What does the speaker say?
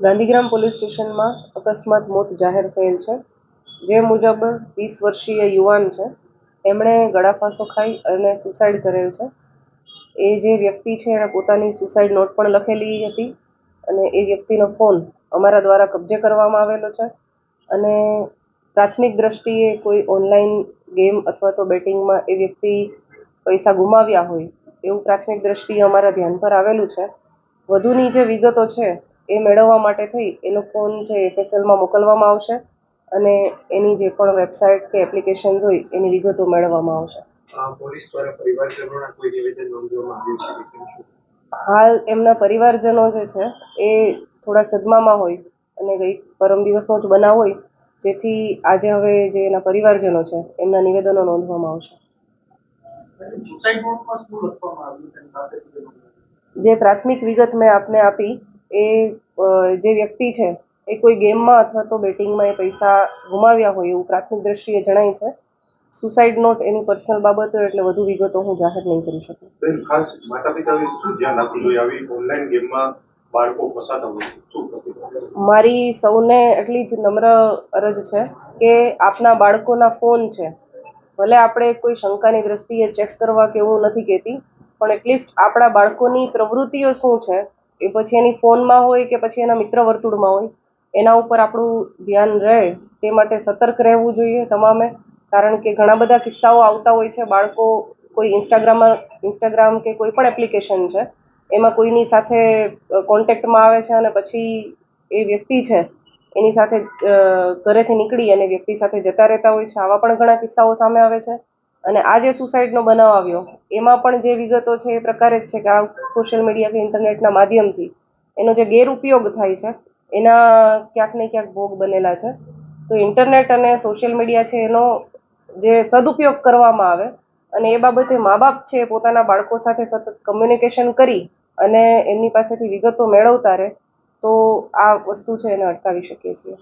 Gandhigram police સ્ટેશનમાં અકસ્માત મોત જાહેર થયેલ છે. જે મુજબ 20 વર્ષીય યુવાન છે, એમણે ગળાફાંસો ખાઈ અને સુસાઇડ કરેલ છે. એ જે વ્યક્તિ છે એણે પોતાની સુસાઇડ નોટ પણ લખેલી હતી અને એ વ્યક્તિનો ફોન અમારા દ્વારા કબજે કરવામાં આવેલો છે. અને પ્રાથમિક દ્રષ્ટિએ કોઈ ઓનલાઈન ગેમ અથવા તો બેટિંગમાં એ વ્યક્તિ પૈસા ગુમાવ્યા હોય એવું પ્રાથમિક દ્રષ્ટિએ અમારા ધ્યાન પર આવેલું છે. વધુની જે વિગતો છે એ મેળવવા માટે થઈ એનો ફોન છે FSLમાં મોકલવામાં આવશે અને એની જે પણ વેબસાઇટ કે એપ્લિકેશન્સ હોય એની વિગતો મેળવવામાં આવશે. પોલીસ દ્વારા પરિવારજનોના કોઈ નિવેદન નોંધવામાં આવ્યું છે? હાલ એમના પરિવારજનો જે છે એ થોડા સદમામાં હોય અને પરમ દિવસનો જ બનાવ હોય, જેથી આજે હવે જે એના પરિવારજનો છે એમના નિવેદનો નોંધવામાં આવશે. જે પ્રાથમિક વિગત મેં આપને આપી એ જે વ્યક્તિ છે એ કોઈ ગેમમાં અથવા તો બેટિંગમાં એ પૈસા ગુમાવ્યા હોય એવું પ્રાથમિક દ્રષ્ટિએ જણાય છે. સુસાઇડ નોટ એની પર્સનલ બાબતો એટલે વધુ વિગતો હું જાહેર નહીં કરી શકું. ખાસ માતા-પિતાએ શું ધ્યાન રાખવું જોઈએ આવી ઓનલાઈન ગેમમાં બાળકો ફસાતા હોય? મારી સૌને એટલી જ નમ્ર અરજ છે કે આપના બાળકોના ફોન છે, ભલે આપણે કોઈ શંકાની દ્રષ્ટિએ ચેક કરવા કે એવું નથી કહેતી, પણ એટલીસ્ટ આપણા બાળકોની પ્રવૃત્તિઓ શું છે એ પછી એની ફોનમાં હોય કે પછી એના મિત્ર વર્તુળમાં હોય એના ઉપર આપણું ધ્યાન રહે તે માટે સતર્ક રહેવું જોઈએ તમામે. કારણ કે ઘણા બધા કિસ્સાઓ આવતા હોય છે, બાળકો કોઈ ઇન્સ્ટાગ્રામ કે કોઈ પણ એપ્લિકેશન છે એમાં કોઈની સાથે કોન્ટેક્ટમાં આવે છે અને પછી એ વ્યક્તિ છે એની સાથે ઘરેથી નીકળી અને વ્યક્તિ સાથે જતા રહેતા હોય છે. આવા પણ ઘણા કિસ્સાઓ સામે આવે છે. અને આ જે સુસાઇડનો બનાવ આવ્યો એમાં પણ જે વિગતો છે એ પ્રકારે જ છે કે આ સોશિયલ મીડિયા કે ઇન્ટરનેટના માધ્યમથી એનો જે ગેરઉપયોગ થાય છે એના ક્યાંક ને ક્યાંક ભોગ બનેલા છે. તો ઇન્ટરનેટ અને સોશિયલ મીડિયા છે એનો જે સદુપયોગ કરવામાં આવે અને એ બાબતે મા બાપ છે પોતાના બાળકો સાથે સતત કમ્યુનિકેશન કરી અને એમની પાસેથી વિગતો મેળવતા રહે તો આ વસ્તુ છે એને અટકાવી શકીએ છીએ.